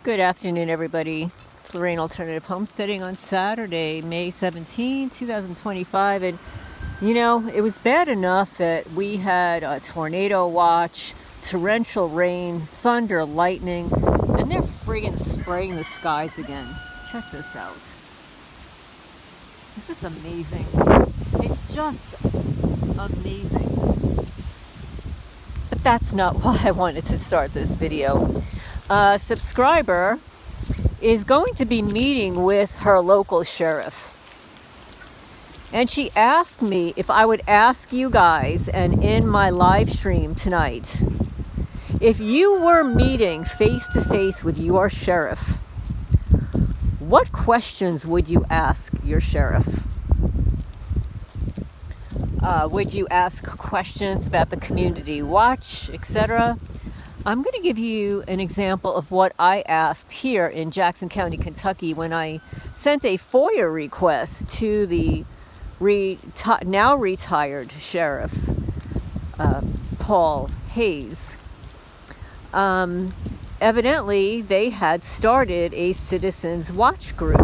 Good afternoon, everybody. It's Lorraine Alternative Homesteading on Saturday, May 17, 2025. And, it was bad enough that we had a tornado watch, torrential rain, thunder, lightning, and they're friggin' spraying the skies again. Check this out. This is amazing. It's just amazing. But that's not why I wanted to start this video. A subscriber is going to be meeting with her local sheriff. And she asked me if I would ask you guys, and in my live stream tonight, if you were meeting face to face with your sheriff, what questions would you ask your sheriff? Would you ask questions about the community watch, etc.? I'm going to give you an example of what I asked here in Jackson County, Kentucky, when I sent a FOIA request to the now retired sheriff, Paul Hayes. Evidently, they had started a citizens watch group.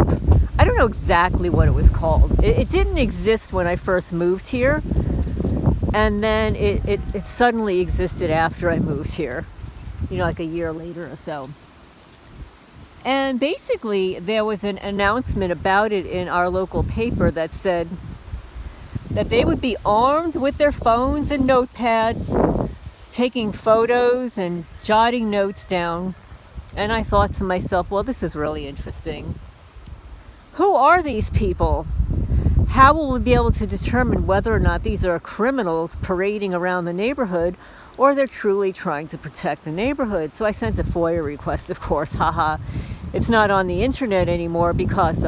I don't know exactly what it was called. It didn't exist when I first moved here, and then it suddenly existed after I moved here. Like a year later or so. And basically, there was an announcement about it in our local paper that said that they would be armed with their phones and notepads, taking photos and jotting notes down. And I thought to myself, well, this is really interesting. Who are these people? How will we be able to determine whether or not these are criminals parading around the neighborhood, or they're truly trying to protect the neighborhood? So I sent a FOIA request, of course, haha. It's not on the internet anymore because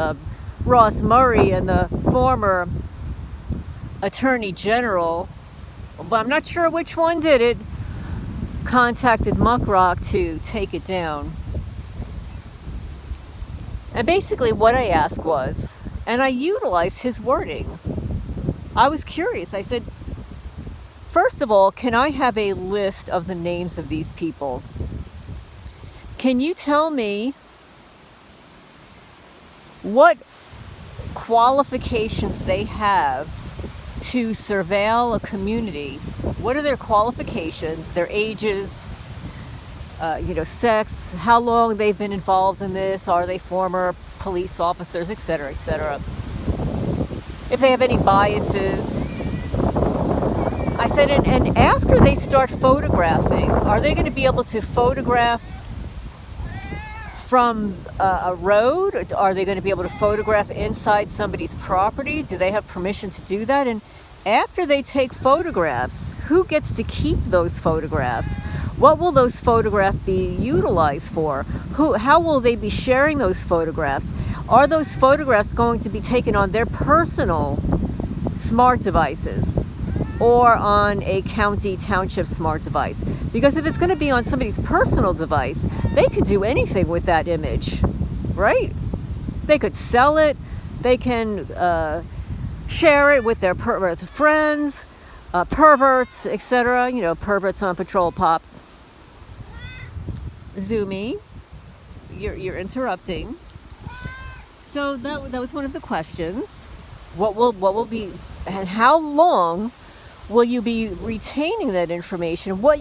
Ross Murray and the former Attorney General, but I'm not sure which one did it, contacted Muckrock to take it down. And basically what I asked was, and I utilized his wording, I was curious. I said, first of all, can I have a list of the names of these people? Can you tell me what qualifications they have to surveil a community? What are their qualifications, their ages, sex, how long they've been involved in this, are they former police officers, etc., etc. If they have any biases. I said, and after they start photographing, are they going to be able to photograph from a road? Are they going to be able to photograph inside somebody's property? Do they have permission to do that? And after they take photographs, who gets to keep those photographs? What will those photographs be utilized for? How will they be sharing those photographs? Are those photographs going to be taken on their personal smart devices or on a county township smart device? Because if it's going to be on somebody's personal device, they could do anything with that image, right? They could sell it. They can share it with their friends, perverts, etc. Perverts on patrol, pops. Zoomy, you're interrupting. So that was one of the questions. What will be, and how long will you be retaining that information? Will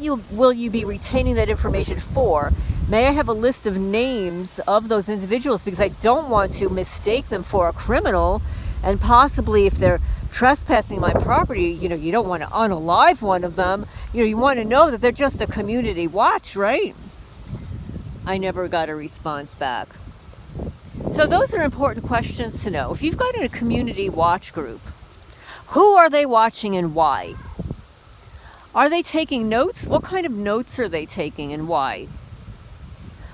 you be retaining that information for? May I have a list of names of those individuals, because I don't want to mistake them for a criminal, and possibly if they're trespassing my property, you don't want to unalive one of them. You want to know that they're just a community watch, right? I never got a response back. So those are important questions to know. If you've got a community watch group, who are they watching and why? Are they taking notes? What kind of notes are they taking and why?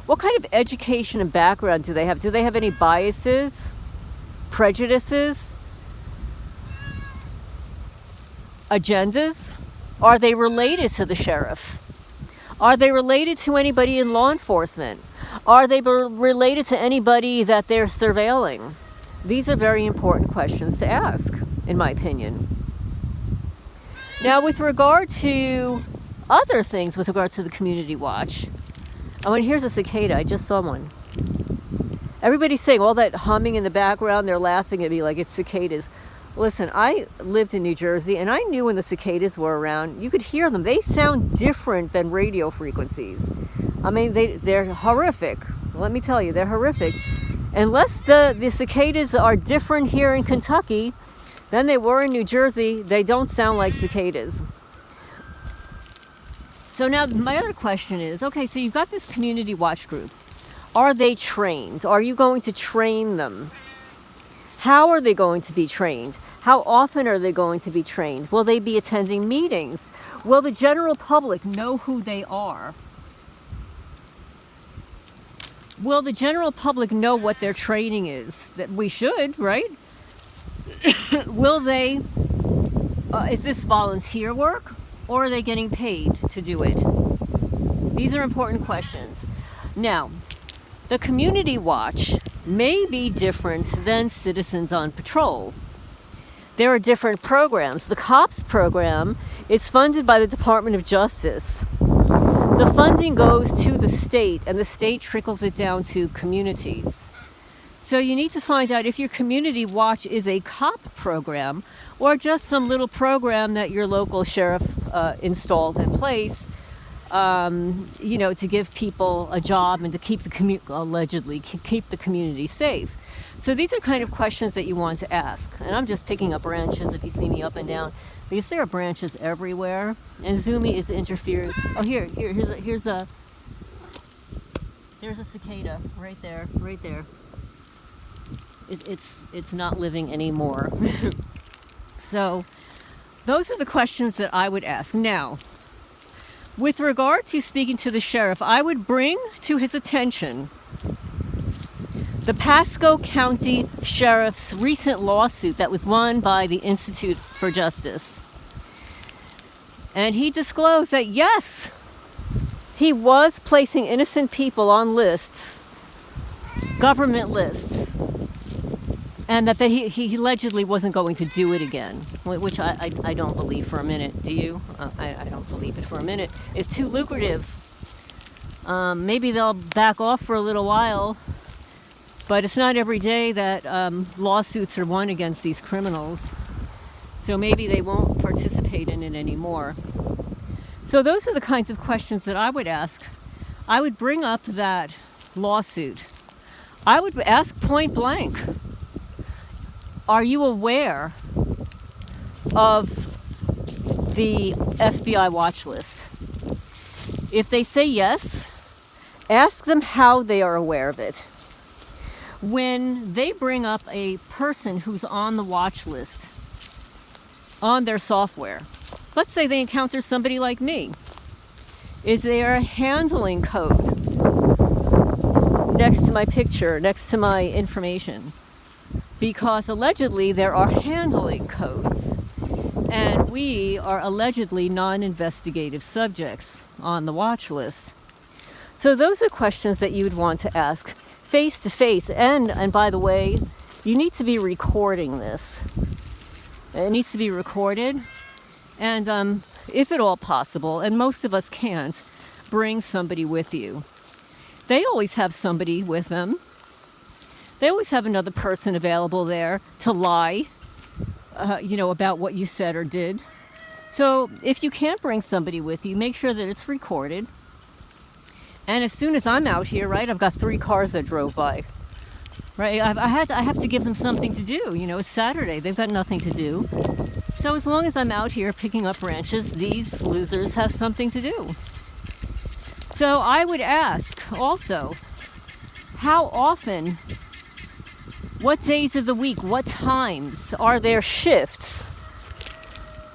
What kind of education and background do they have? Do they have any biases, prejudices, agendas? Are they related to the sheriff? Are they related to anybody in law enforcement? Are they related to anybody that they're surveilling? These are very important questions to ask, in my opinion. Now, with regard to other things, with regard to the community watch, Oh, and here's a cicada. I just saw one. Everybody's saying all that humming in the background. They're laughing at me like it's cicadas. Listen, I lived in New Jersey, and I knew when the cicadas were around, you could hear them. They sound different than radio frequencies. I mean, they're horrific. Let me tell you, they're horrific. Unless the cicadas are different here in Kentucky than they were in New Jersey, they don't sound like cicadas. So now my other question is, okay, so you've got this community watch group. Are they trained? Are you going to train them? How are they going to be trained? How often are they going to be trained? Will they be attending meetings? Will the general public know who they are? Will the general public know what their training is? That we should, right? Will they, is this volunteer work, or are they getting paid to do it? These are important questions. Now, the community watch may be different than Citizens on Patrol. There are different programs. The COPS program is funded by the Department of Justice. The funding goes to the state, and the state trickles it down to communities. So you need to find out if your community watch is a COP program or just some little program that your local sheriff installed in place, to give people a job and to keep allegedly keep the community safe. So these are kind of questions that you want to ask. And I'm just picking up branches if you see me up and down, because there are branches everywhere, and Zoomy is interfering. Oh, here's a cicada right there. It's not living anymore. So those are the questions that I would ask. Now, with regard to speaking to the sheriff, I would bring to his attention the Pasco County Sheriff's recent lawsuit that was won by the Institute for Justice. And he disclosed that, yes, he was placing innocent people on lists, government lists, and that he allegedly wasn't going to do it again, which I don't believe for a minute. Do you? I don't believe it for a minute. It's too lucrative. Maybe they'll back off for a little while, but it's not every day that lawsuits are won against these criminals. So maybe they won't participate in it anymore. So those are the kinds of questions that I would ask. I would bring up that lawsuit. I would ask point blank, are you aware of the FBI watch list? If they say yes, ask them how they are aware of it. When they bring up a person who's on the watch list on their software, let's say they encounter somebody like me, is there a handling code next to my picture, next to my information? Because allegedly there are handling codes, and we are allegedly non-investigative subjects on the watch list. So those are questions that you would want to ask face to face. And by the way, you need to be recording this. It needs to be recorded, and if at all possible, and most of us can't, bring somebody with you. They always have somebody with them. They always have another person available there to lie, about what you said or did. So if you can't bring somebody with you, make sure that it's recorded. And as soon as I'm out here, right, I've got 3 cars that drove by. Right, I have to give them something to do. It's Saturday. They've got nothing to do. So as long as I'm out here picking up branches, these losers have something to do. So I would ask also, how often, what days of the week, what times are there shifts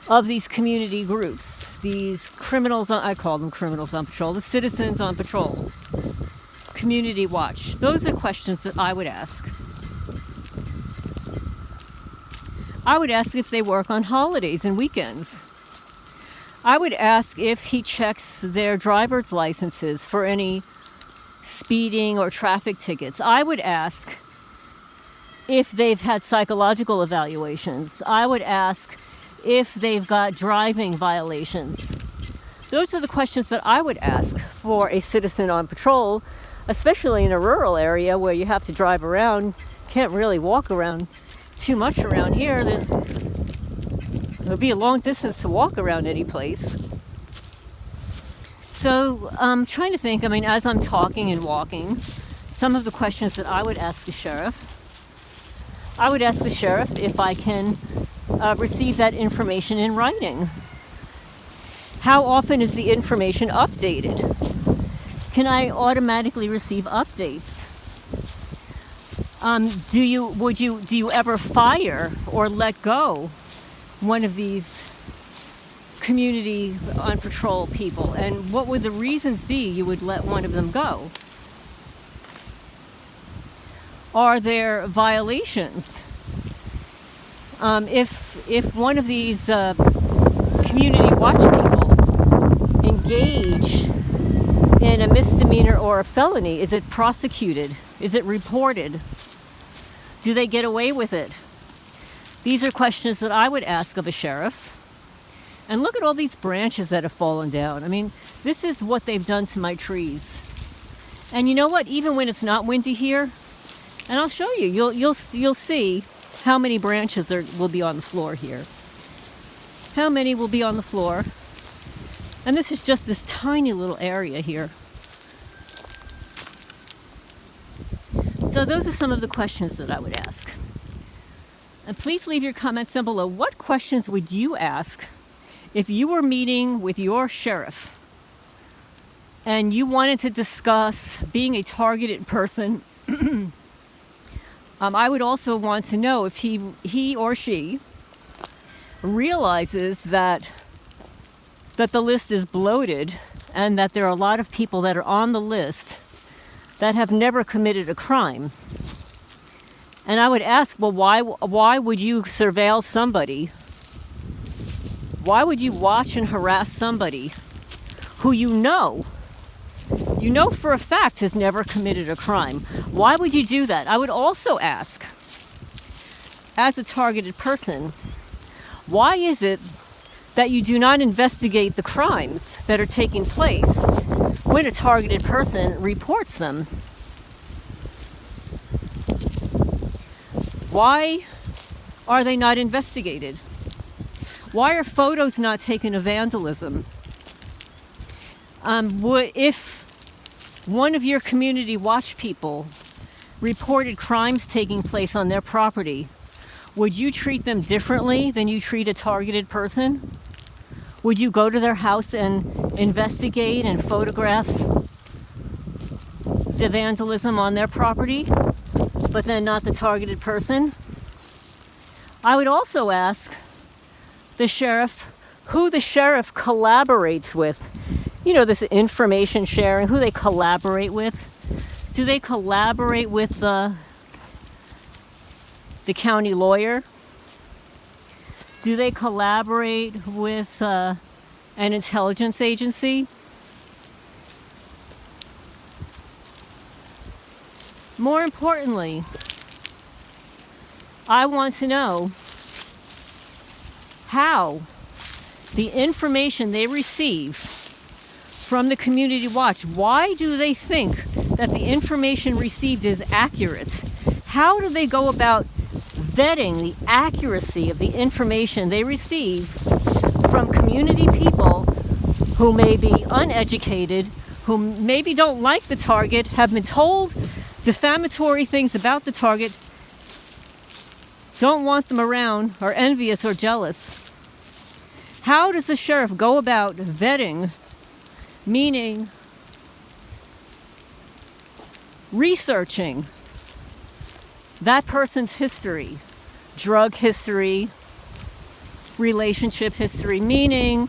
of these community groups, these criminals, I call them criminals on patrol, the Citizens on Patrol, community watch? Those are questions that I would ask. I would ask if they work on holidays and weekends. I would ask if he checks their driver's licenses for any speeding or traffic tickets. I would ask if they've had psychological evaluations. I would ask if they've got driving violations. Those are the questions that I would ask for a citizen on patrol, especially in a rural area where you have to drive around. Can't really walk around too much around here. It would be a long distance to walk around any place. So I'm trying to think, as I'm talking and walking, some of the questions that I would ask the sheriff. I would ask the sheriff if I can receive that information in writing. How often is the information updated? Can I automatically receive updates? Do you ever fire or let go one of these community on patrol people? And what would the reasons be you would let one of them go? Are there violations? If one of these community watch people engage in a misdemeanor or a felony, is it prosecuted? Is it reported? Do they get away with it? These are questions that I would ask of a sheriff. And look at all these branches that have fallen down. This is what they've done to my trees. And you know what? Even when it's not windy here, and I'll show you, you'll see how many branches will be on the floor here. How many will be on the floor? And this is just this tiny little area here. So those are some of the questions that I would ask. And please leave your comments down below. What questions would you ask if you were meeting with your sheriff and you wanted to discuss being a targeted person? I would also want to know if he or she realizes that the list is bloated and that there are a lot of people that are on the list that have never committed a crime. And I would ask, well, why would you surveil somebody? Why would you watch and harass somebody who you know for a fact has never committed a crime? Why would you do that? I would also ask, as a targeted person, why is it that you do not investigate the crimes that are taking place when a targeted person reports them? Why are they not investigated? Why are photos not taken of vandalism? If one of your community watch people reported crimes taking place on their property, would you treat them differently than you treat a targeted person? Would you go to their house and investigate and photograph the vandalism on their property, but then not the targeted person? I would also ask the sheriff who the sheriff collaborates with. This information sharing, who they collaborate with. Do they collaborate with the county lawyer? Do they collaborate with an intelligence agency? More importantly, I want to know how the information they receive from the community watch, why do they think that the information received is accurate? How do they go about vetting the accuracy of the information they receive from community people who may be uneducated, who maybe don't like the target, have been told defamatory things about the target, don't want them around, are envious or jealous? How does the sheriff go about vetting, meaning researching that person's history, drug history, relationship history, meaning,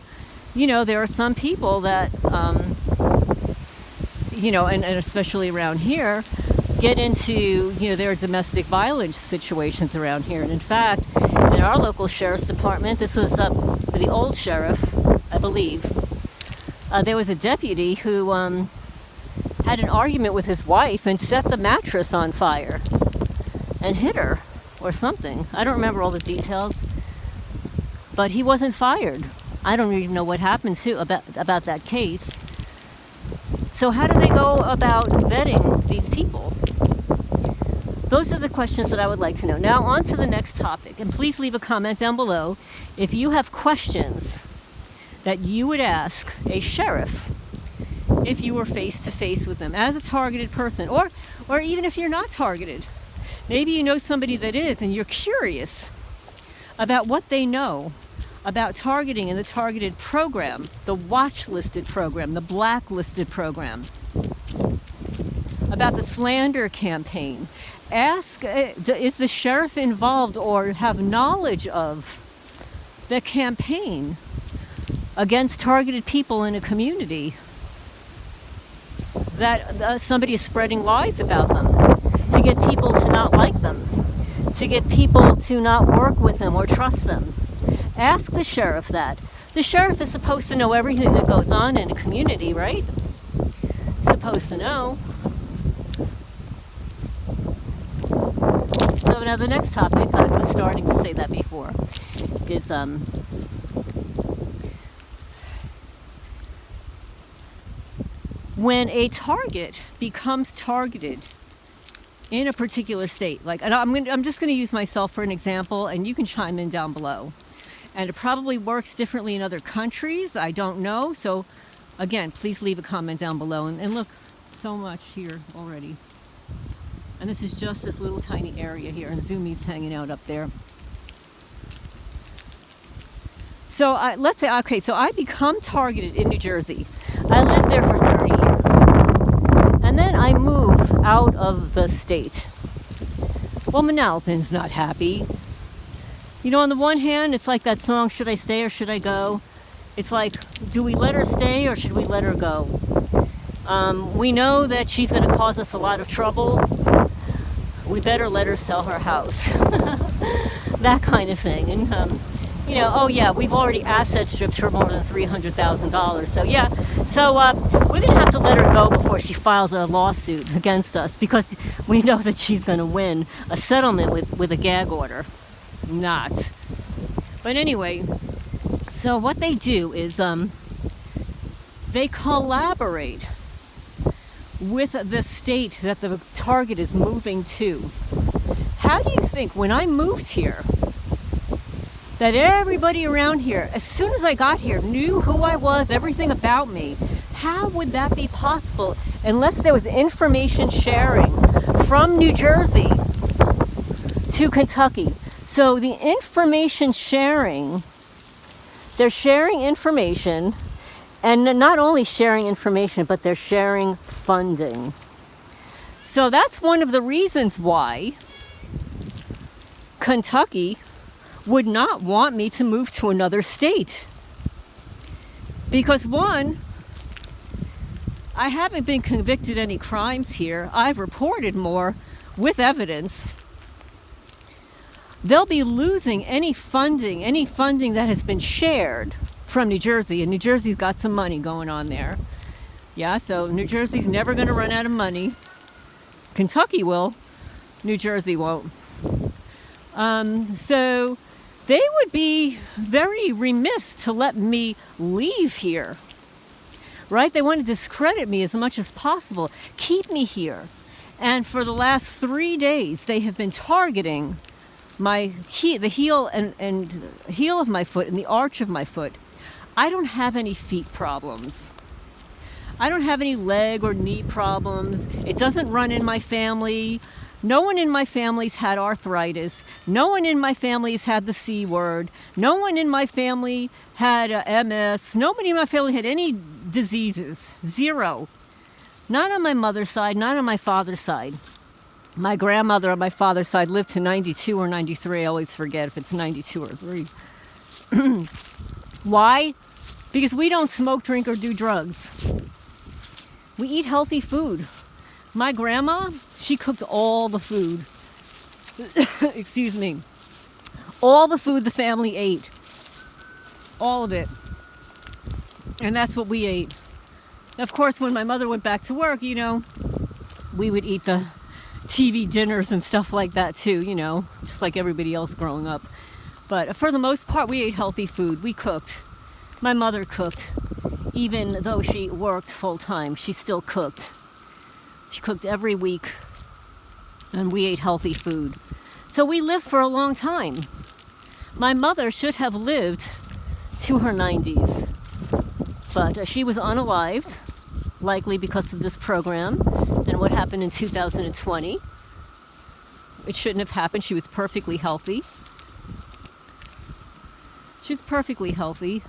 there are some people that, and especially around here, get into, there are domestic violence situations around here. And in fact, in our local sheriff's department, this was the old sheriff, I believe, there was a deputy who had an argument with his wife and set the mattress on fire and hit her or something. I don't remember all the details, but he wasn't fired. I don't even know what happened to about that case. So how do they go about vetting these people? Those are the questions that I would like to know. Now on to the next topic, and please leave a comment down below if you have questions that you would ask a sheriff if you were face to face with them as a targeted person, or even if you're not targeted. Maybe you know somebody that is and you're curious about what they know about targeting and the targeted program, the watch-listed program, the blacklisted program, about the slander campaign. Ask, is the sheriff involved or have knowledge of the campaign against targeted people in a community that somebody is spreading lies about them to get people to not like them, to get people to not work with them or trust them. Ask the sheriff that. The sheriff is supposed to know everything that goes on in a community, right? Supposed to know. So now the next topic, I was starting to say that before, is when a target becomes targeted in a particular state. Like, and I'm just going to use myself for an example, and you can chime in down below. And it probably works differently in other countries. I don't know. So again, please leave a comment down below. And look, so much here already. And this is just this little tiny area here, and Zoomies hanging out up there. So let's say, okay, so I become targeted in New Jersey. I lived there for 30 years. And then I move out of the state. Well, Manalapan's not happy. You know, on the one hand, it's like that song, Should I Stay or Should I Go? It's like, do we let her stay or should we let her go? We know that she's going to cause us a lot of trouble. We better let her sell her house. That kind of thing. And, you know, oh yeah, we've already asset stripped her more than $300,000. So yeah, so we're going to have to let her go before she files a lawsuit against us, because we know that she's going to win a settlement with a gag order. Not. But anyway, so what they do is they collaborate with the state that the target is moving to. How do you think when I moved here that everybody around here, as soon as I got here, knew who I was, everything about me? How would that be possible unless there was information sharing from New Jersey to Kentucky? So the information sharing, they're sharing information, and not only sharing information, but they're sharing funding. So that's one of the reasons why Kentucky would not want me to move to another state. Because one, I haven't been convicted any crimes here. I've reported more with evidence. They'll be losing any funding that has been shared from New Jersey. And New Jersey's got some money going on there. Yeah, so New Jersey's never going to run out of money. Kentucky will. New Jersey won't. So they would be very remiss to let me leave here. Right? They want to discredit me as much as possible. Keep me here. And for the last 3 days, they have been targeting the heel and heel of my foot and the arch of my foot. I don't have any feet problems. I don't have any leg or knee problems. It doesn't run in my family. No one in my family's had arthritis. No one in my family's had the C word. No one in my family had MS. Nobody in my family had any diseases. Zero. Not on my mother's side, not on my father's side. My grandmother on my father's side lived to 92 or 93. I always forget if it's 92 or 3. Why? Because we don't smoke, drink, or do drugs. We eat healthy food. My grandma, she cooked all the food. Excuse me. All the food the family ate. All of it. And that's what we ate. Of course, when my mother went back to work, you know, we would eat the TV dinners and stuff like that too, you know, just like everybody else growing up. But for the most part, we ate healthy food. We cooked. My mother cooked. Even though she worked full-time, she still cooked. She cooked every week, and we ate healthy food. So we lived for a long time. My mother should have lived to her 90s, but she was unalived, likely because of this program and what happened in 2020. It shouldn't have happened. She was perfectly healthy. She's perfectly healthy.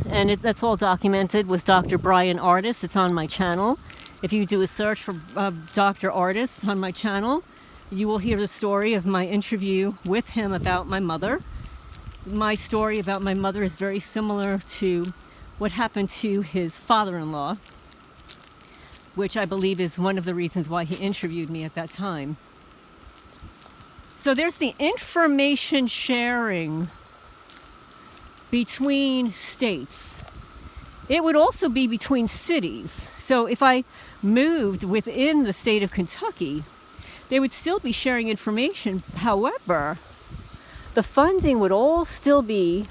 And that's all documented with Dr. Brian Artis. It's on my channel. If you do a search for Dr. Artis on my channel, you will hear the story of my interview with him about my mother. My story about my mother is very similar to what happened to his father-in-law, which I believe is one of the reasons why he interviewed me at that time. So there's the information sharing between states. It would also be between cities. So if I moved within the state of Kentucky, they would still be sharing information. However, the funding would all still be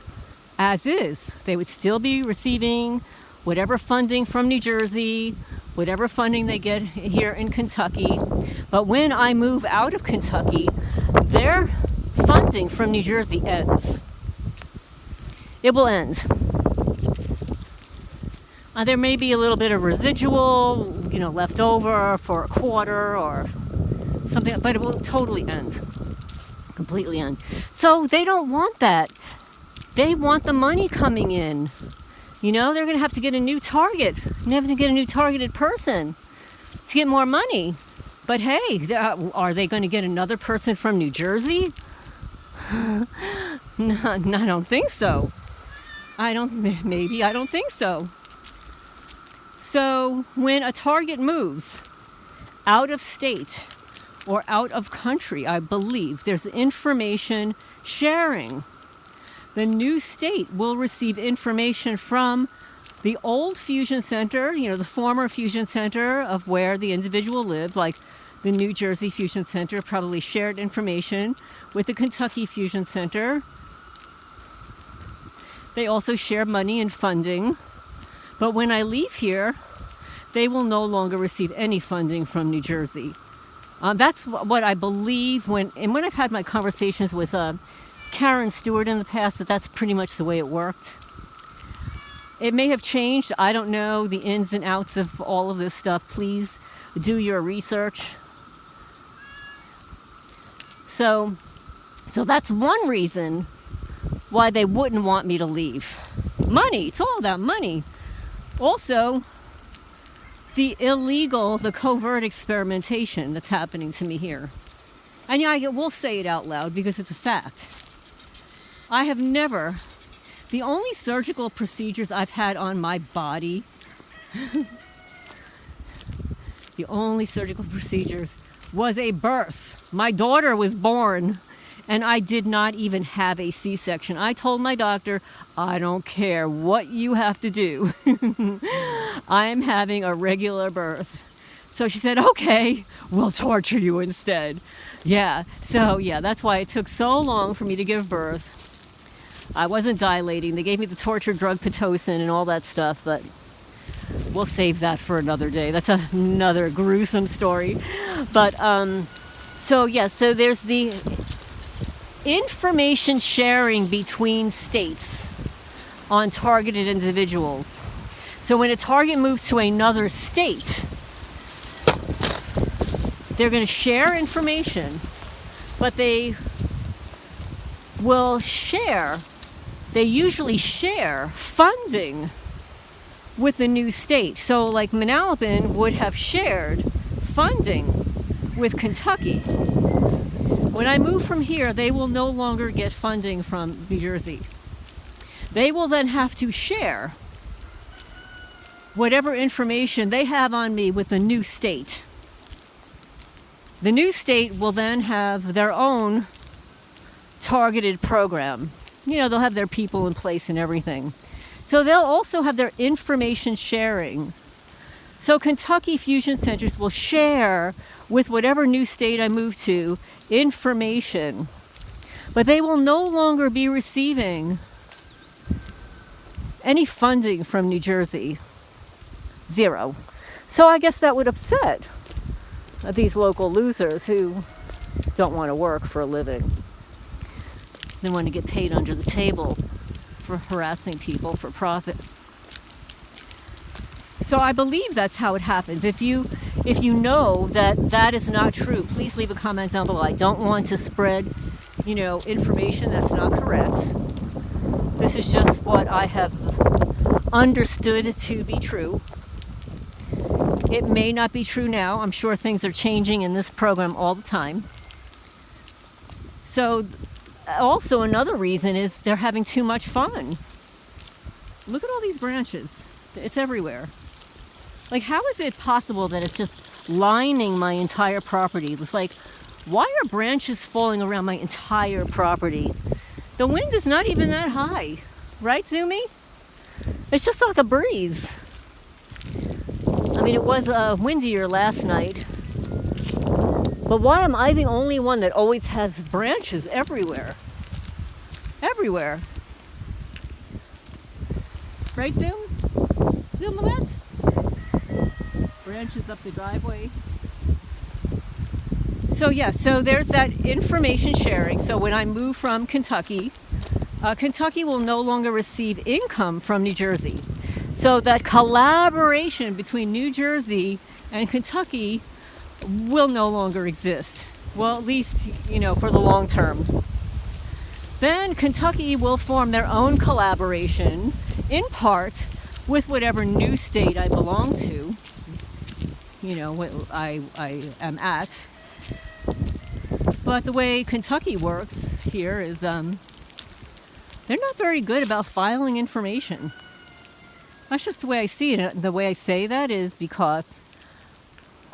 as is. They would still be receiving whatever funding from New Jersey, whatever funding they get here in Kentucky. But when I move out of Kentucky, their funding from New Jersey ends. It will end. There may be a little bit of residual, left over for a quarter or something, but it will totally end. Completely end. So they don't want that. They want the money coming in. They're going to have to get a new target. They have to get a new targeted person to get more money. But hey, are they going to get another person from New Jersey? No, I don't think so. I don't think so. So when a target moves out of state or out of country, I believe there's information sharing. The new state will receive information from the old fusion center, the former fusion center of where the individual lived, like the New Jersey Fusion Center probably shared information with the Kentucky Fusion Center. They also share money and funding. But when I leave here, they will no longer receive any funding from New Jersey. That's what I believe when I've had my conversations with Karen Stewart in the past, that's pretty much the way it worked. It may have changed. I don't know the ins and outs of all of this stuff. Please do your research. So that's one reason why they wouldn't want me to leave. Money. It's all about money. Also, the covert experimentation that's happening to me here. And I will say it out loud because it's a fact. The only surgical procedures I've had on my body, the only surgical procedures was a birth. My daughter was born and I did not even have a C-section. I told my doctor, I don't care what you have to do. I am having a regular birth. So she said, okay, we'll torture you instead. That's why it took so long for me to give birth. I wasn't dilating. They gave me the torture drug Pitocin and all that stuff, but we'll save that for another day. That's another gruesome story. But, so there's the information sharing between states on targeted individuals. So when a target moves to another state, they're going to share information, but they usually share funding with the new state. So like Manalapan would have shared funding with Kentucky. When I move from here, they will no longer get funding from New Jersey. They will then have to share whatever information they have on me with the new state. The new state will then have their own targeted program. They'll have their people in place and everything. So they'll also have their information sharing. So Kentucky Fusion Centers will share with whatever new state I move to information. But they will no longer be receiving any funding from New Jersey. Zero. So I guess that would upset these local losers who don't want to work for a living. They want to get paid under the table for harassing people for profit. So I believe that's how it happens. If you know that that is not true, please leave a comment down below. I don't want to spread, information that's not correct. This is just what I have understood to be true. It may not be true now. I'm sure things are changing in this program all the time. So also another reason is they're having too much fun. Look at all these branches. It's everywhere. Like, how is it possible that it's just lining my entire property? It's like, why are branches falling around my entire property? The wind is not even that high. Right, Zoomy? It's just like a breeze. I mean, it was windier last night. But why am I the only one that always has branches everywhere? Everywhere. Right, Zoom? Zoom-a-let? Branches up the driveway. So so there's that information sharing. So when I move from Kentucky, Kentucky will no longer receive income from New Jersey. So that collaboration between New Jersey and Kentucky will no longer exist. Well, at least, for the long term. Then Kentucky will form their own collaboration, in part, with whatever new state I belong to, what I am at. But the way Kentucky works here is they're not very good about filing information. That's just the way I see it. The way I say that is because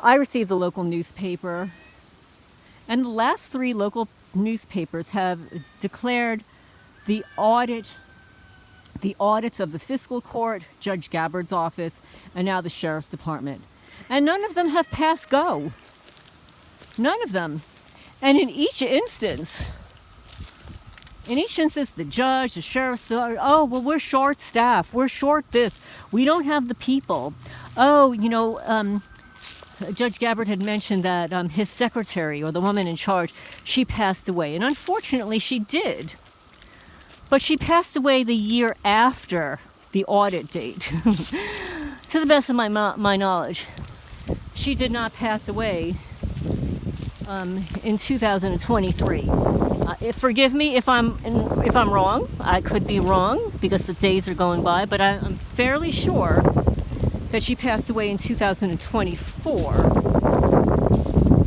I receive the local newspaper, and the last 3 local newspapers have declared the audits of the fiscal court, Judge Gabbard's office, and now the sheriff's department. And none of them have passed go. None of them. And in each instance, the judge, the sheriff, oh, well, we're short staffed. We're short this. We don't have the people. Oh, Judge Gabbard had mentioned that his secretary, or the woman in charge, she passed away. And unfortunately, she did. But she passed away the year after the audit date. To the best of my knowledge, she did not pass away in 2023. Forgive me if I'm wrong. I could be wrong because the days are going by, but I'm fairly sure that she passed away in 2024.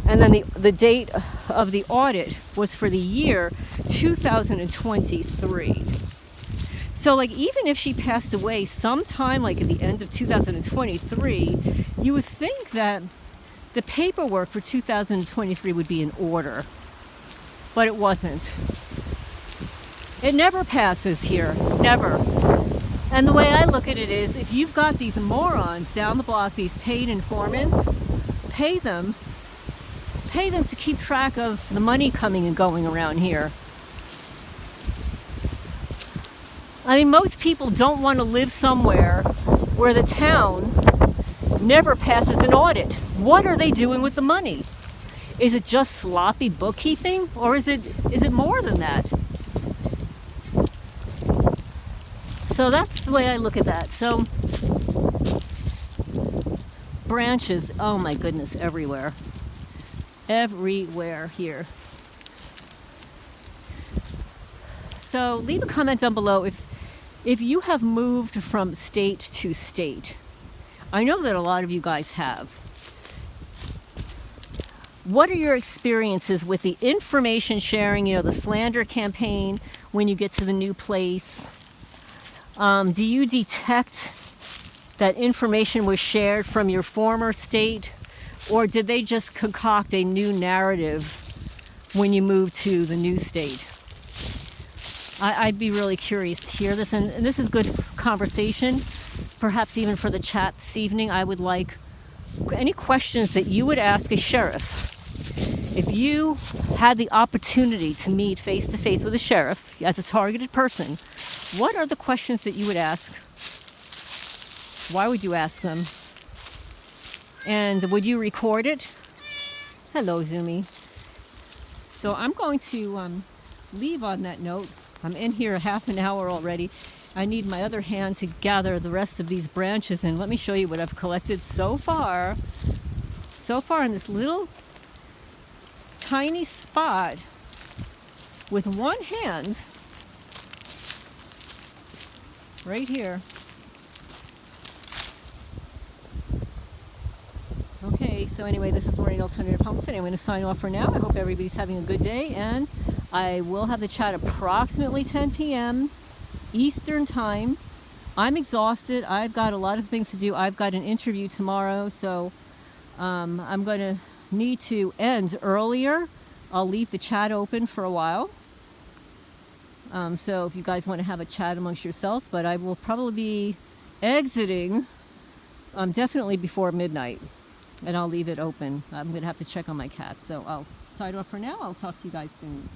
And then the date of the audit was for the year 2023. So even if she passed away sometime at the end of 2023, you would think that the paperwork for 2023 would be in order. But it wasn't. It never passes here. Never. And the way I look at it is, if you've got these morons down the block, these paid informants, pay them to keep track of the money coming and going around here. I mean, most people don't want to live somewhere where the town never passes an audit. What are they doing with the money? Is it just sloppy bookkeeping, or is it more than that? So that's the way I look at that. So branches, oh my goodness, everywhere. Everywhere here. So leave a comment down below if you have moved from state to state. I know that a lot of you guys have. What are your experiences with the information sharing, the slander campaign when you get to the new place? Do you detect that information was shared from your former state, or did they just concoct a new narrative when you moved to the new state? I'd be really curious to hear this, and this is good conversation, perhaps even for the chat this evening. I would like any questions that you would ask a sheriff. If you had the opportunity to meet face-to-face with a sheriff as a targeted person, what are the questions that you would ask Why would you ask them? And would you record it? Hello, Zoomy. So I'm going to leave on that note. I'm in here half an hour already. I need my other hand to gather the rest of these branches, and let me show you what I've collected so far. So far in this little tiny spot with one hand, right here. Okay, so anyway, this is Lorraine Alternative Homestead. I'm going to sign off for now. I hope everybody's having a good day, and I will have the chat approximately 10 p.m. Eastern time. I'm exhausted. I've got a lot of things to do. I've got an interview tomorrow, so I'm going to need to end earlier. I'll leave the chat open for a while. So if you guys want to have a chat amongst yourselves, but I will probably be exiting definitely before midnight, and I'll leave it open. I'm going to have to check on my cats. So I'll sign off for now. I'll talk to you guys soon.